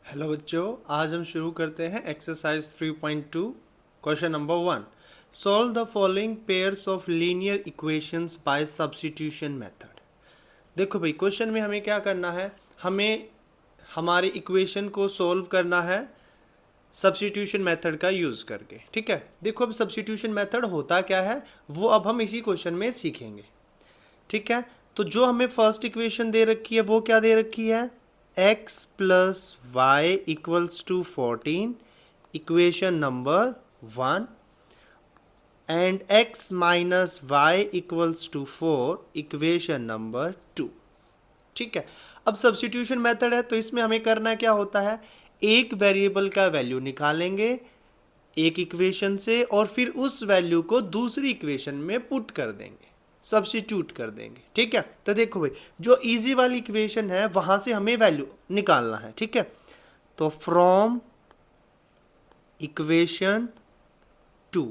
Hello बच्चों, आज हम शुरू करते हैं exercise 3.2 question number 1। Solve the following pairs of linear equations bye substitution method. देखो भाई, क्वेश्चन में हमें क्या करना है, हमें हमारी इक्वेशन को सॉल्व करना है सब्स्टिट्यूशन मेथड का यूज़ करके। ठीक है, देखो अब सब्स्टिट्यूशन मेथड होता क्या है वो अब हम इसी क्वेश्चन में सीखेंगे। ठीक है, तो जो हमें फर्स्ट इक्वेशन दे रखी है वो क्या दे रखी है, x plus Y equals to 14, equation number 1, and x minus Y equals to 4, equation number 2। ठीक है, अब सब्स्टिट्यूशन मेथड है तो इसमें हमें करना क्या होता है, एक वेरिएबल का वैल्यू निकालेंगे एक इक्वेशन से और फिर उस वैल्यू को दूसरी इक्वेशन में पुट कर देंगे, सब्स्टिट्यूट कर देंगे। ठीक है, तो देखो भाई, जो इजी वाली इक्वेशन है वहां से हमें वैल्यू निकालना है। ठीक है, तो फ्रॉम इक्वेशन 2,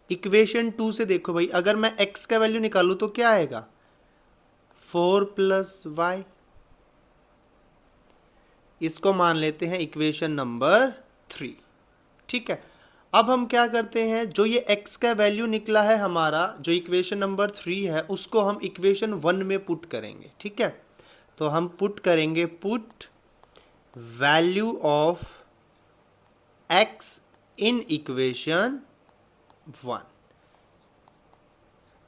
इक्वेशन 2 से देखो भाई, अगर मैं x का वैल्यू निकालूं तो क्या आएगा, 4 प्लस वाई। इसको मान लेते हैं इक्वेशन नंबर 3। ठीक है, अब हम क्या करते हैं, जो ये x का वैल्यू निकला है हमारा, जो इक्वेशन नंबर 3 है, उसको हम इक्वेशन 1 में पुट करेंगे। ठीक है, तो हम पुट करेंगे, put value of x in equation 1।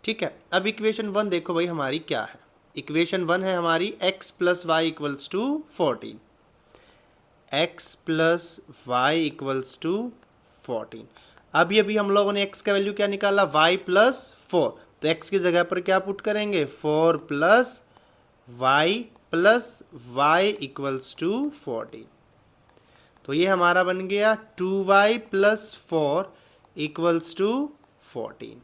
ठीक है, अब इक्वेशन 1 देखो भाई हमारी क्या है, इक्वेशन 1 है हमारी x plus Y equals to 14, x plus Y equals to 14। अभी हम लोगों ने x का वैल्यू क्या निकाला, y प्लस 4, तो x की जगह पर क्या पुट करेंगे, 4 प्लस y इक्वल्स टू 14। तो ये हमारा बन गया 2y प्लस 4 इक्वल्स टू 14,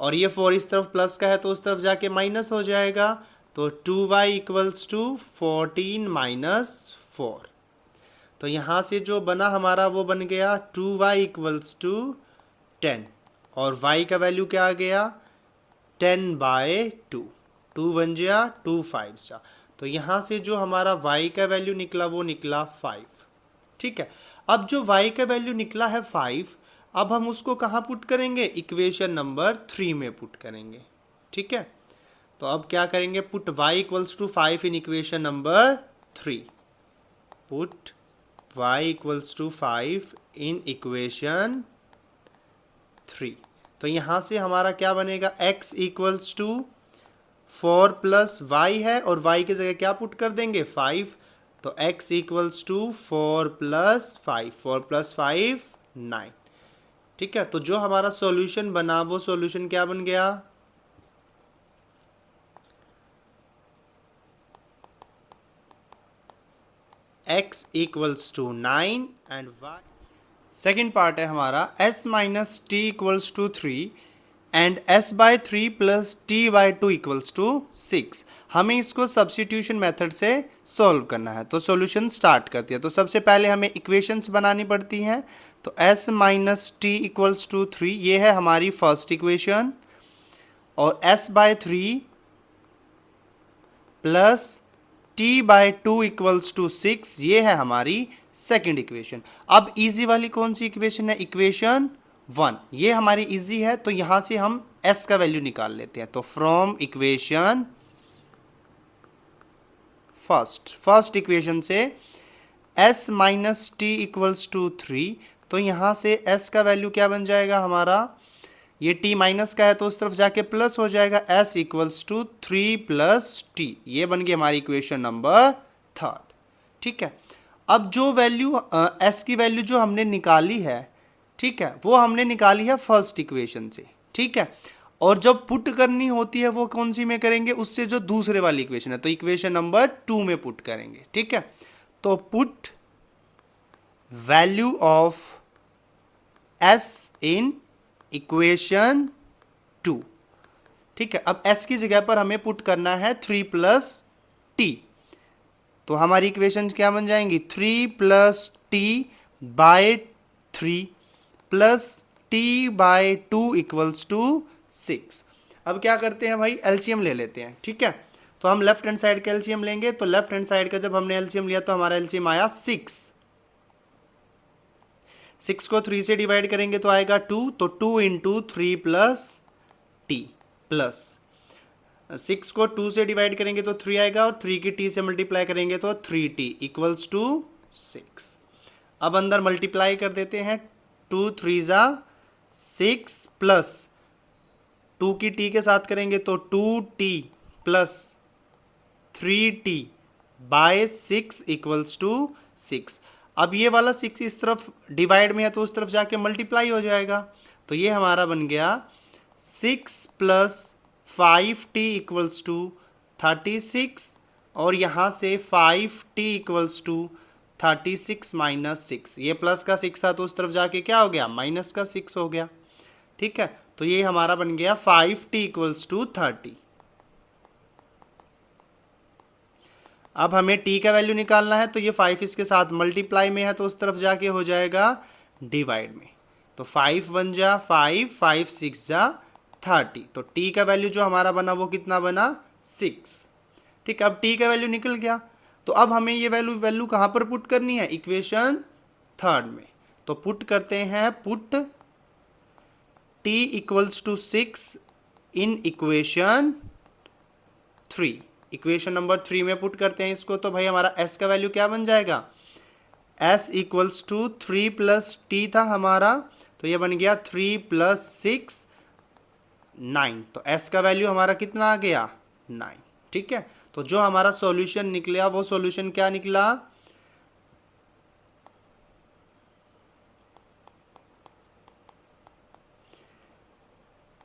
और ये 4 इस तरफ प्लस का है तो उस तरफ जाके माइनस हो जाएगा, तो 2y इक्वल्स टू 14 माइनस 4। तो यहाँ से जो बना हमारा वो बन गया 2y इक्वल्स टू 10, और y का वैल्यू क्या आ गया, 10/2, 2 बन गया 2 5 जा, तो यहाँ से जो हमारा y का वैल्यू निकला वो निकला 5। ठीक है, अब जो y का वैल्यू निकला है 5, अब हम उसको कहाँ पुट करेंगे, इक्वेशन नंबर 3 में पुट करेंगे। ठीक है, तो अब क्या करेंगे, put y equals to 5 in equation number 3, put y equals to 5 in equation 3। तो यहाँ से हमारा क्या बनेगा, x equals to 4 plus Y है और y की जगह क्या पुट कर देंगे, 5, तो x equals to 4 plus 5, 4 plus 5 9। ठीक है, तो जो हमारा सॉल्यूशन बना वो सॉल्यूशन क्या बन गया, x equals to 9 and y। Second part है हमारा s minus T equals to 3 and s/3 plus t/2 equals to 6। हमें इसको सब्स्टिट्यूशन मेथड से सॉल्व करना है, तो सॉल्यूशन स्टार्ट करती है। तो सबसे पहले हमें इक्वेशंस बनानी पड़ती हैं, तो s minus T equals to 3 ये है हमारी फर्स्ट इक्वेशन, और s/3 plus t/2 equals to 6 ये है हमारी सेकेंड इक्वेशन। अब इजी वाली कौन सी इक्वेशन है, इक्वेशन 1, ये हमारी इजी है, तो यहां से हम s का वैल्यू निकाल लेते हैं। तो फ्रॉम इक्वेशन फर्स्ट इक्वेशन से s minus T equals to 3, तो यहां से s का वैल्यू क्या बन जाएगा हमारा, ये t माइनस का है तो उस तरफ जाके प्लस हो जाएगा, s equals to 3 plus t, ये बन गई हमारी इक्वेशन नंबर 3। ठीक है, अब जो वैल्यू s की वैल्यू जो हमने निकाली है, ठीक है, वो हमने निकाली है फर्स्ट इक्वेशन से। ठीक है, और जब पुट करनी होती है वो कौन सी में करेंगे, उससे जो दूसरे वाली इक्वेशन है, तो इक्वेशन नंबर 2 में पुट करेंगे। ठीक है, तो put value of s in equation 2। ठीक है, अब s की जगह पर हमें पुट करना है 3 प्लस t, तो हमारी इक्वेशन क्या बन जाएंगी, 3 plus t/3 plus t/2 equals to 6। अब क्या करते हैं भाई, एलसीएम ले लेते हैं। ठीक है, तो हम लेफ्ट हैंड साइड का एलसीएम लेंगे, तो लेफ्ट हैंड साइड का जब हमने एलसीएम लिया तो हमारा एलसीएम आया 6 को 3 से डिवाइड करेंगे तो आएगा 2, तो 2 इंटू 3 प्लस टी प्लस 6 को 2 से डिवाइड करेंगे तो 3 आएगा और 3 की टी से मल्टीप्लाई करेंगे तो 3t इक्वल्स टू 6। अब अंदर मल्टीप्लाई कर देते हैं, 2 3 जा 6 प्लस 2 की टी के साथ करेंगे तो 2t plus 3t bye 6 equals to 6। अब ये वाला 6 इस तरफ डिवाइड में है तो उस तरफ जाके मल्टीप्लाई हो जाएगा, तो ये हमारा बन गया 6 प्लस 5t इक्वल्स टू 36 और यहाँ से 5t इक्वल्स टू 36 माइनस 6, ये प्लस का 6 था तो उस तरफ जाके क्या हो गया, माइनस का 6 हो गया। ठीक है, तो ये हमारा बन गया 5t इक्वल्स टू 30। अब हमें t का वैल्यू निकालना है, तो ये 5 इसके साथ मल्टीप्लाई में है तो उस तरफ जाके हो जाएगा डिवाइड में, तो 5 1 जा 5, 5 6 जा 30, तो t का वैल्यू जो हमारा बना वो कितना बना 6। ठीक है, अब t का वैल्यू निकल गया, तो अब हमें ये वैल्यू कहाँ पर पुट करनी है, इक्वेशन थर्ड में। तो पुट करते हैं, put t equals to 6 in equation 3, equation number 3 में पुट करते हैं इसको, तो भाई हमारा s का वैल्यू क्या बन जाएगा, s equals to 3 plus t था हमारा, तो ये बन गया 3 प्लस 6 9, तो s का वैल्यू हमारा कितना आ गया 9। ठीक है, तो जो हमारा सॉल्यूशन निकला वो सॉल्यूशन क्या निकला,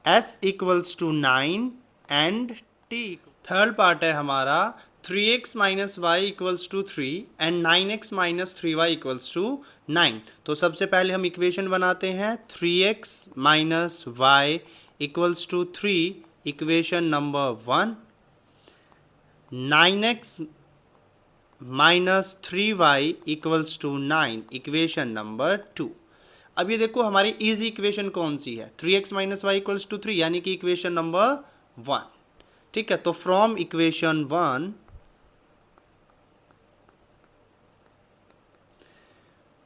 s equals to 9 and t। Third part है हमारा 3x minus Y equals to 3 and 9x minus 3y equals to 9। तो सबसे पहले हम इक्वेशन बनाते हैं, 3x minus Y equals to 3 equation number 1, 9x minus 3y equals to 9 equation number 2। अब ये देखो हमारी इजी इक्वेशन कौन सी है, 3x minus Y equals to 3, यानी कि इक्वेशन नंबर 1। ठीक है, तो from equation 1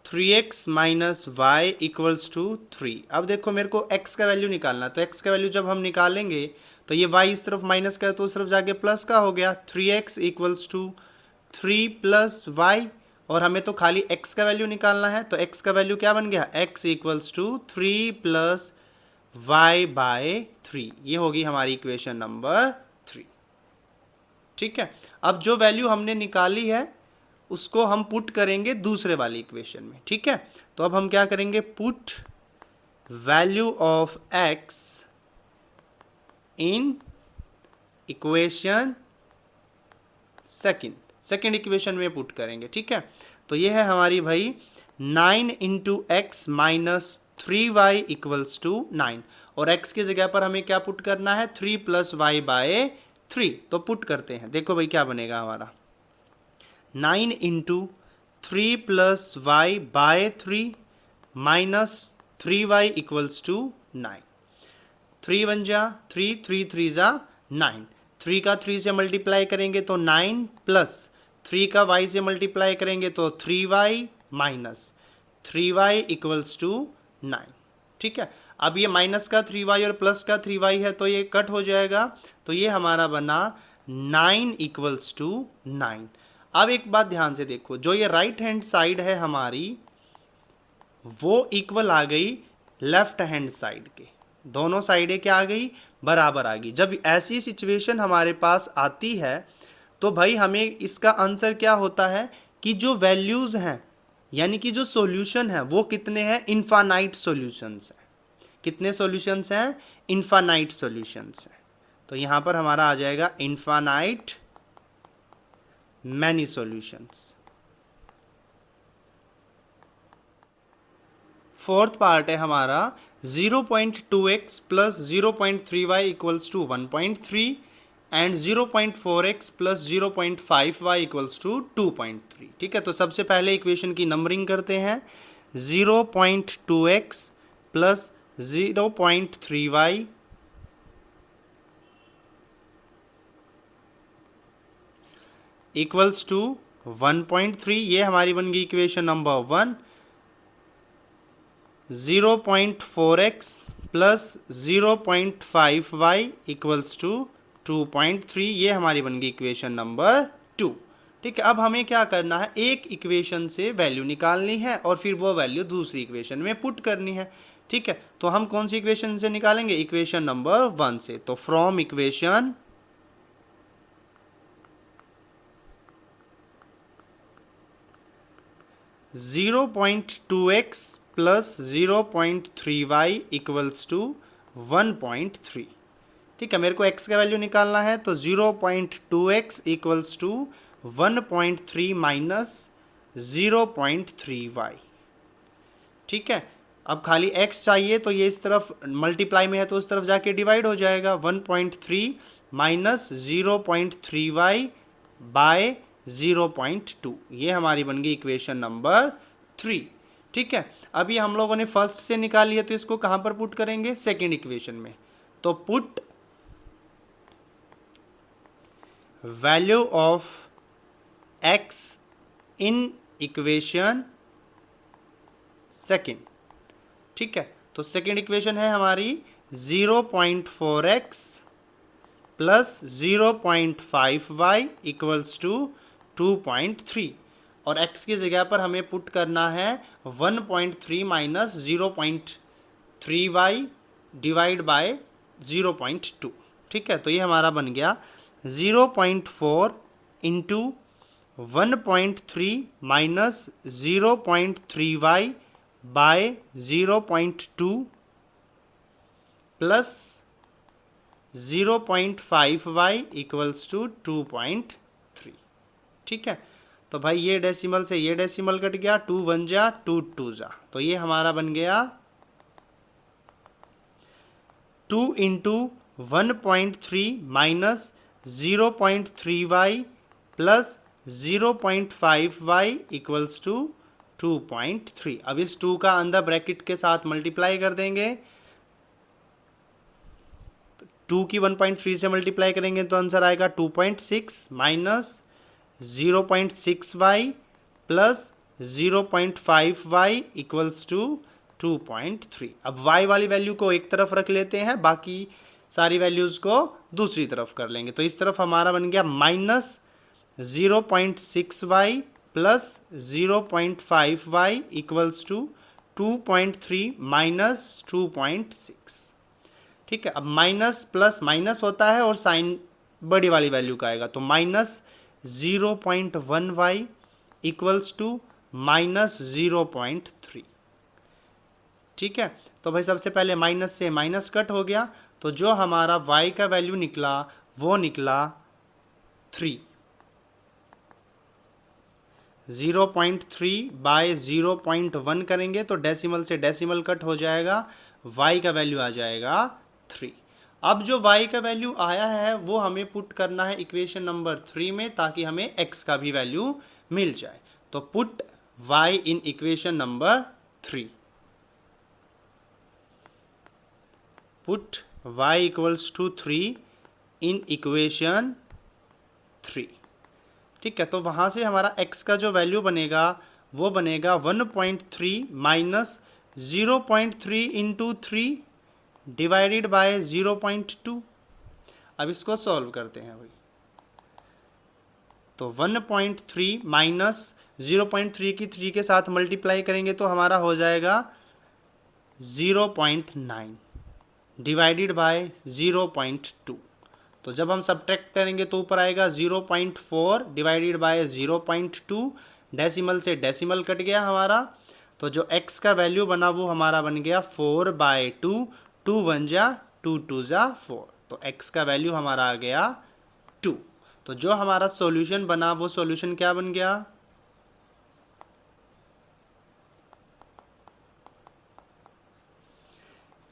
3x minus Y equals to 3। अब देखो मेरे को x का वैल्यू निकालना, तो x का वैल्यू जब हम निकालेंगे तो ये y इस तरफ माइनस का है तो उस तरफ जाके प्लस का हो गया, 3x equals to 3 plus Y, और हमें तो खाली x का वैल्यू निकालना है, तो x का वैल्यू क्या बन गया, x equals to 3 plus Y by 3, ये होगी हमारी इक्वेशन नंबर 3। ठीक है, अब जो वैल्यू हमने निकाली है उसको हम पुट करेंगे दूसरे वाली इक्वेशन में। ठीक है, तो अब हम क्या करेंगे, put value of x in equation second equation में पुट करेंगे। ठीक है, तो ये है हमारी भाई 9 into X minus 3y equals to 9, और x की जगह पर हमें क्या पुट करना है, 3 प्लस वाई बाय 3, तो पुट करते हैं। देखो भाई क्या बनेगा हमारा, 9 into 3 plus Y by 3 minus 3y equals to 9, 3 1 जा 3, 3 3 जा 9, 3 का 3 से मल्टीप्लाई करेंगे तो 9 प्लस 3 का y से मल्टीप्लाई करेंगे तो 3y minus 3y equals to 9। ठीक है, अब ये माइनस का 3y और प्लस का 3y है तो ये कट हो जाएगा, तो ये हमारा बना 9 इक्वल्स टू 9। अब एक बात ध्यान से देखो, जो ये राइट हैंड साइड है हमारी वो इक्वल आ गई लेफ्ट हैंड साइड के, दोनों साइडें क्या आ गई, बराबर आ गई। जब ऐसी सिचुएशन हमारे पास आती है तो भाई हमें इसका आंसर क्या होता है कि जो वैल्यूज़ हैं यानी कि जो सॉल्यूशन है वो कितने हैं, इनफाइनाइट सॉल्यूशंस हैं। कितने सॉल्यूशंस हैं, इनफाइनाइट सॉल्यूशंस हैं। तो यहाँ पर हमारा आ जाएगा infinite many solutions. Fourth part है हमारा 0.2x plus 0.3y equals to 1.3 and 0.4x plus 0.5y equals to 2.3। ठीक है, तो सबसे पहले इक्वेशन की नंबरिंग करते हैं, 0.2x plus 0.3y equals to 1.3, ये हमारी बन गई equation number 1। 0.4x plus 0.5y equals to 2.3, ये हमारी बन गई इक्वेशन नंबर 2। ठीक है, अब हमें क्या करना है, एक इक्वेशन से वैल्यू निकालनी है और फिर वो वैल्यू दूसरी इक्वेशन में पुट करनी है। ठीक है, तो हम कौन सी इक्वेशन से निकालेंगे, इक्वेशन नंबर 1 से। तो from equation 0.2x plus 0.3y equals to 1.3। ठीक है, मेरे को x का वैल्यू निकालना है, तो 0.2x equals to 1.3 minus 0.3y। ठीक है, अब खाली x चाहिए, तो ये इस तरफ मल्टीप्लाई में है तो उस तरफ जाके डिवाइड हो जाएगा। 1.3 माइनस 0.3y बाय 0.2, ये हमारी बन गई इक्वेशन नंबर 3। ठीक है, अभी हम लोगों ने फर्स्ट से निकाल लिया, तो इसको कहाँ पर पुट करेंगे, सेकेंड इक्वेशन में। तो put value of x in equation second. ठीक है, तो सेकेंड इक्वेशन है हमारी 0.4x plus 0.5y equals to 2.3, और x की जगह पर हमें पुट करना है 1.3 माइनस 0.3y डिवाइड बाय 0.2। ठीक है, तो ये हमारा बन गया 0.4 into 1.3 minus 0.3y by 0.2 plus 0.5y equals to 2.3। ठीक है, तो भाई ये डेसिमल से ये डेसिमल कट गया, 2 1 जा 2 2 जा, तो ये हमारा बन गया 2 into 1.3 minus 0.3y plus 0.5y equals to 2.3। अब इस 2 का अंदर ब्रैकेट के साथ मल्टीप्लाई कर देंगे, 2 की 1.3 से मल्टीप्लाई करेंगे तो आंसर आएगा 2.6 minus 0.6y plus 0.5y equals to 2.3। अब y वाली वैल्यू को एक तरफ रख लेते हैं, बाकी सारी वैल्यूज़ को दूसरी तरफ कर लेंगे। तो इस तरफ हमारा बन गया minus 0.6y plus 0.5y equals to 2.3 minus 2.6। ठीक है, अब माइनस प्लस माइनस होता है और साइन बड़ी वाली वैल्यू का आएगा, तो minus 0.1y equals to minus 0.3। ठीक है, तो भाई सबसे पहले माइनस से माइनस कट हो गया, तो जो हमारा y का वैल्यू निकला वो निकला 3। 0.3 बाय 0.1 करेंगे तो डेसिमल से डेसिमल कट हो जाएगा, y का वैल्यू आ जाएगा 3। अब जो y का वैल्यू आया है वो हमें पुट करना है इक्वेशन नंबर 3 में, ताकि हमें x का भी वैल्यू मिल जाए। तो put y in equation number 3। Put y equals to 3 in equation 3। ठीक है, तो वहाँ से हमारा x का जो वैल्यू बनेगा वो बनेगा 1.3 माइनस 0.3 इंटू 3 डिवाइडेड बाय 0.2। अब इसको सॉल्व करते हैं भाई, तो 1.3 माइनस 0.3 की 3 के साथ मल्टीप्लाई करेंगे तो हमारा हो जाएगा 0.9 डिवाइडेड बाय 0.2। तो जब हम सब्ट्रैक्ट करेंगे तो ऊपर आएगा 0.4 डिवाइडेड बाय 0.2, डेसिमल से डेसिमल कट गया हमारा, तो जो x का वैल्यू बना वो हमारा बन गया 4/2। 2 1 जा 2 2 जा 4, तो x का वैल्यू हमारा आ गया 2। तो जो हमारा सॉल्यूशन बना वो सॉल्यूशन क्या बन गया,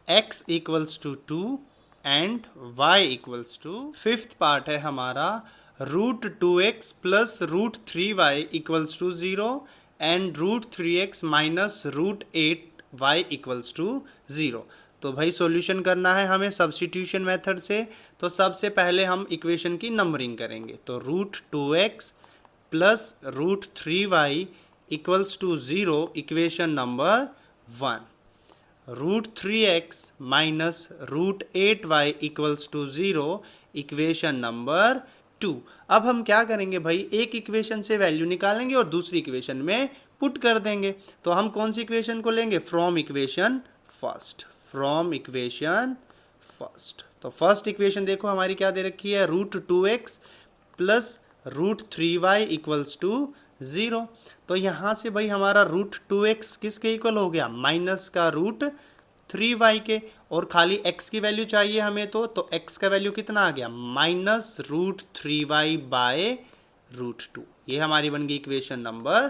x equals to 2 and y equals to, fifth part है हमारा √2x plus √3y equals to 0 and √3x minus √8y equals to 0। तो भाई सॉल्यूशन करना है हमें सब्स्टिट्यूशन मेथड से। तो सबसे पहले हम इक्वेशन की नंबरिंग करेंगे, तो √2x plus root 3y equals to 0 equation number 1. Root 3x minus root 8y equals to 0 equation number 2. अब हम क्या करेंगे भाई, एक इक्वेशन से वैल्यू निकालेंगे और दूसरी इक्वेशन में पुट कर देंगे. तो हम कौन सी इक्वेशन को लेंगे, from equation first. From equation first. तो फर्स्ट इक्वेशन देखो हमारी क्या दे रखी है, root 2x plus root 3y equals to 0. तो यहाँ से भाई हमारा रूट 2x किसके इक्वल हो गया, माइनस का रूट 3y के, और खाली x की वैल्यू चाहिए हमें, तो x का वैल्यू कितना आ गया, minus root 3y bye root 2. ये हमारी बन गई इक्वेशन नंबर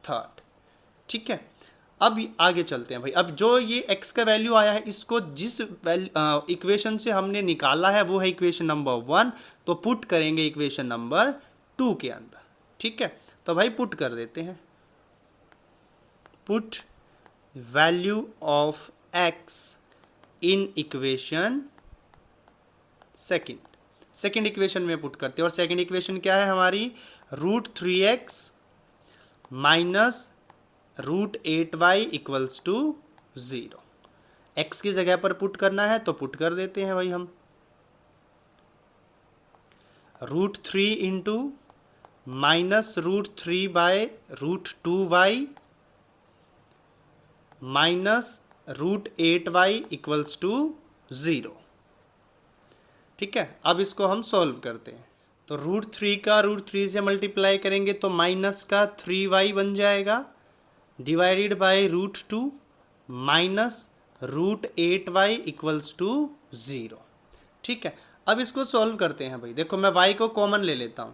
3. ठीक है, अब आगे चलते हैं भाई. अब जो ये x का वैल्यू आया है, इसको जिस इक्वेशन से हमने निकाला है वो है इक्वेशन नंबर 1, तो पुट करेंगे इक्वेशन नंबर 2 के अंदर. ठीक है, तो भाई पुट कर देते हैं. Put value of x in equation second equation में पुट करते हैं. और सेकेंड इक्वेशन क्या है हमारी, root 3x minus root 8y equals to 0. x की जगह पर पुट करना है तो पुट कर देते हैं भाई हम. Root 3 into minus root 3 by root 2y minus root 8y equals to 0. ठीक है, अब इसको हम सॉल्व करते हैं. तो रूट 3 का रूट 3 से मल्टीप्लाई करेंगे तो माइनस का 3y बन जाएगा, divided by root 2 minus root 8y equals to 0. ठीक है, अब इसको सॉल्व करते हैं भाई. देखो मैं y को कॉमन ले लेता हूं,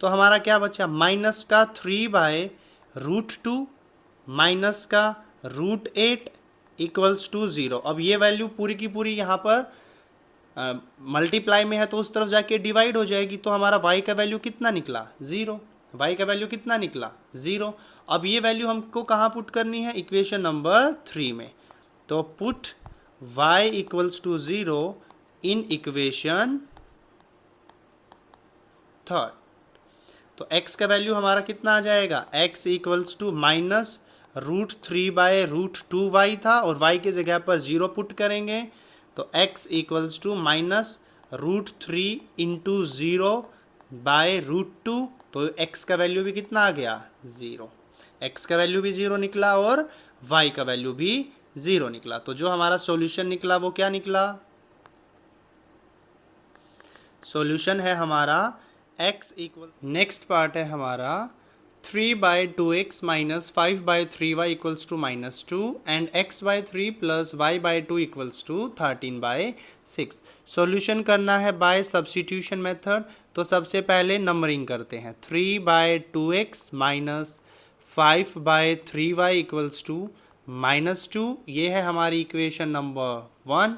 तो हमारा क्या बचा, माइनस का 3 बाय रूट 2 माइनस का रूट 8 इक्वल्स टू 0. अब ये वैल्यू पूरी की पूरी यहाँ पर मल्टीप्लाई में है तो उस तरफ जाके डिवाइड हो जाएगी. तो हमारा y का वैल्यू कितना निकला, 0. y का वैल्यू कितना निकला, 0. अब ये वैल्यू हमको कहाँ पुट करनी है, इक्वेशन नंबर 3 में. तो put y equals to 0 in equation 3. तो x का वैल्यू हमारा कितना आ जाएगा, x equals to minus root 3 by root 2y था और y की जगह पर 0 पुट करेंगे तो x equals to minus root 3 into 0 by root 2. तो x का वैल्यू भी कितना आ गया, 0. x का वैल्यू भी 0 निकला और y का वैल्यू भी 0 निकला. तो जो हमारा सॉल्यूशन निकला वो क्या निकला, सॉल्यूशन है हमारा x इक्वल. नेक्स्ट पार्ट है हमारा 3 by 2x minus 5 by 3y equals to minus 2 and x by 3 plus y by 2 equals to 13 by 6. Solution करना है बाय सब्स्टिट्यूशन मेथड. तो सबसे पहले नंबरिंग करते हैं. 3 by 2x minus 5 by 3y equals to minus 2. ये है हमारी equation number 1.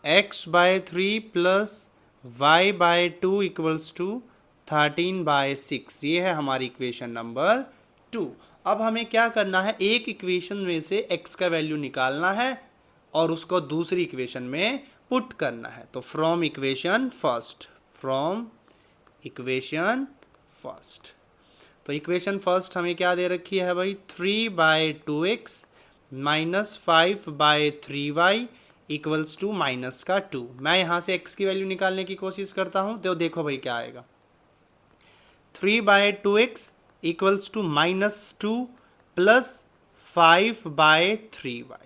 x by 3 plus y by 2 equals to 13 by 6. ये है हमारी इक्वेशन नंबर 2. अब हमें क्या करना है, एक इक्वेशन में से x का वैल्यू निकालना है और उसको दूसरी इक्वेशन में पुट करना है. तो from equation first, from equation first. तो इक्वेशन फर्स्ट हमें क्या दे रखी है भाई, 3 by 2x minus 5 by 3y equals to minus का 2. मैं यहाँ से x की वैल्यू निकालने की कोशिश करता हूँ तो देखो भाई क्या आएगा, 3 by 2x equals to minus 2 plus 5 by 3y.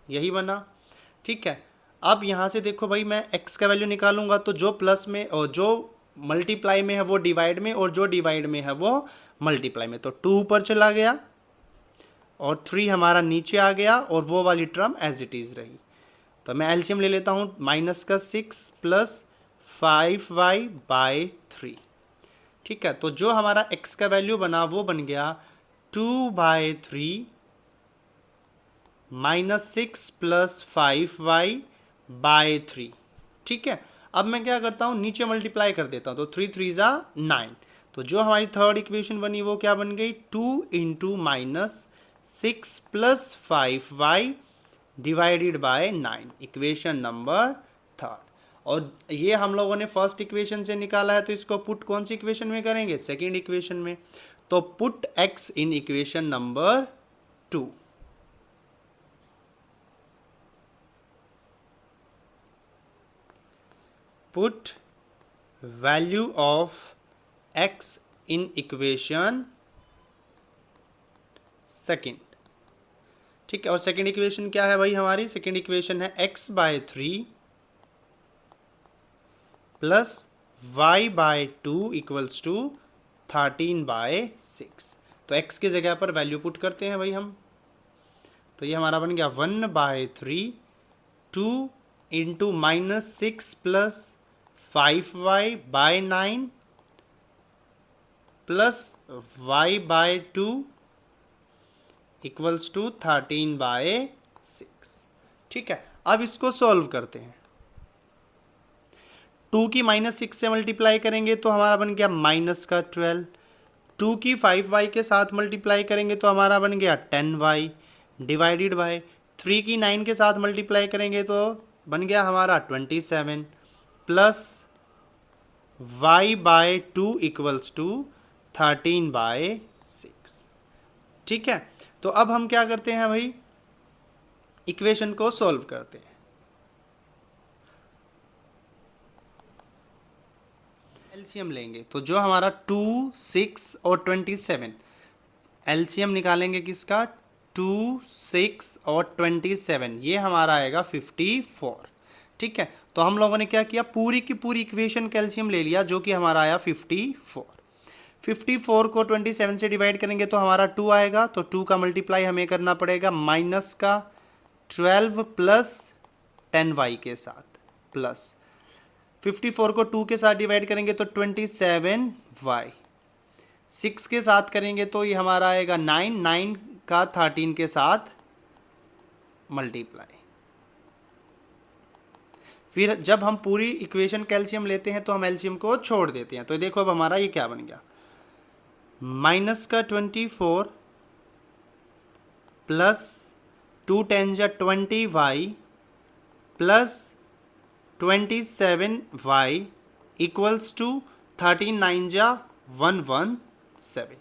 यही बना. ठीक है, अब यहाँ से देखो भाई मैं x का वैल्यू निकालूंगा तो जो प्लस में और जो मल्टीप्लाई में है वो डिवाइड में, और जो डिवाइड में है वो मल्टीप्लाई में. तो 2 ऊपर चला गया और 3 हमारा नीचे आ गया और वो वाली टर्म एज इट इज़ रही. तो मैं एलसीएम ले लेता हूँ, माइनस का 6 प्लस 5y बाय 3. ठीक है, तो जो हमारा x का वैल्यू बना वो बन गया 2 bye 3 minus 6 plus 5y bye 3. ठीक है, अब मैं क्या करता हूँ, नीचे मल्टीप्लाई कर देता हूँ. तो 3 3 ज़ा 9. तो जो हमारी थर्ड इक्वेशन बनी वो क्या बन गई, 2 into minus 6 plus 5y divided by 9. Equation number 3. और ये हम लोगों ने फर्स्ट इक्वेशन से निकाला है, तो इसको पुट कौन सी इक्वेशन में करेंगे, सेकेंड इक्वेशन में। तो put x in equation number 2। Put value of x in equation second. ठीक है, और सेकेंड इक्वेशन क्या है भाई हमारी, सेकेंड इक्वेशन है x/3 plus y/2 equals to 13/6। तो x की जगह पर वैल्यू पुट करते हैं भाई हम। तो ये हमारा बन गया 1/3 2 into -6 plus 5y/9 plus y/2 equals to 13/6। ठीक है, अब इसको सॉल्व करते हैं। 2 की -6 से मल्टीप्लाई करेंगे तो हमारा बन गया -12। 2 की 5y के साथ मल्टीप्लाई करेंगे तो हमारा बन गया 10y डिवाइडेड बाय 3 की 9 के साथ मल्टीप्लाई करेंगे तो बन गया हमारा 27 प्लस y/2 इक्वल्स टू 13/6। ठीक है, तो अब हम क्या करते हैं भाई, इक्वेशन को सॉल्व करते हैं। एलसीएम लेंगे तो जो हमारा 2, 6 और 27, एलसीएम निकालेंगे किसका, 2, 6 और 27, ये हमारा आएगा 54। ठीक है, तो हम लोगों ने क्या किया, पूरी की पूरी इक्वेशन का एलसीएम ले लिया, जो कि हमारा आया 54। 54 को 27 से डिवाइड करेंगे तो हमारा 2 आएगा, तो 2 का मल्टीप्लाई हमें करना पड़ेगा माइनस का 12 प्लस 10y के साथ, प्लस 54 को 2 के साथ डिवाइड करेंगे तो 27y, 6 के साथ करेंगे तो ये हमारा आएगा 9 का 13 के साथ मल्टीप्लाई। फिर जब हम पूरी इक्वेशन का एलसीएम लेते हैं तो हम एलसीएम को छोड़ देते हैं। तो देखो अब हमारा ये क्या बन गया, माइनस का 24 प्लस 2 10 जा 20y plus 27y equals to 13 9 जा 117।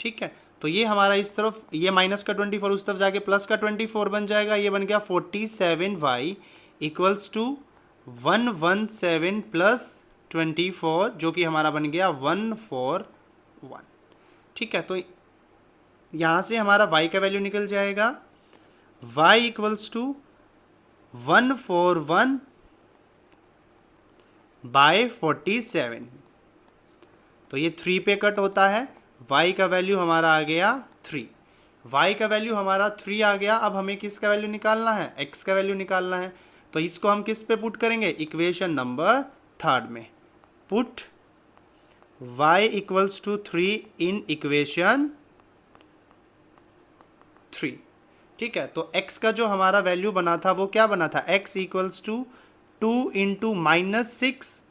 ठीक है, तो ये हमारा इस तरफ, ये माइनस का 24 उस तरफ जाके प्लस का 24 बन जाएगा, ये बन गया 47y इक्वल्स टू 117 प्लस 24, जो कि हमारा बन गया 141। ठीक है, तो यहाँ से हमारा y का वैल्यू निकल जाएगा, y इक्वल्स टू 141 बाय 47। तो ये 3 पे कट होता है, y का वैल्यू हमारा आ गया 3। y का वैल्यू हमारा 3 आ गया। अब हमें किसका वैल्यू निकालना है, x का वैल्यू निकालना है। तो इसको हम किस पे पुट करेंगे, इक्वेशन नंबर 3 में। Put y equals to 3 in equation 3। ठीक है, तो x का जो हमारा वैल्यू बना था वो क्या बना था, x equals to 2 into -6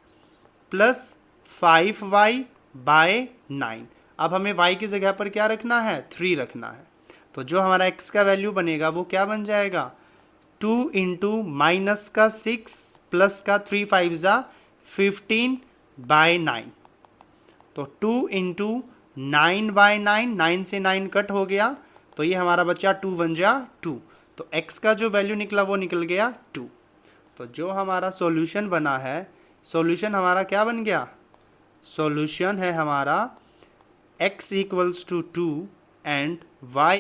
plus 5y/9। अब हमें y की जगह पर क्या रखना है, 3 रखना है। तो जो हमारा x का वैल्यू बनेगा वो क्या बन जाएगा, 2 इंटू -6 प्लस का 3 5 जा 15/9। तो 2 इंटू 9/9, 9 से 9 कट हो गया, तो ये हमारा बचा 2 1 जा 2। तो x का जो वैल्यू निकला वो निकल गया 2। तो जो हमारा सॉल्यूशन बना है, सॉल्यूशन हमारा क्या बन गया, सॉल्यूशन है हमारा x equals to 2 and y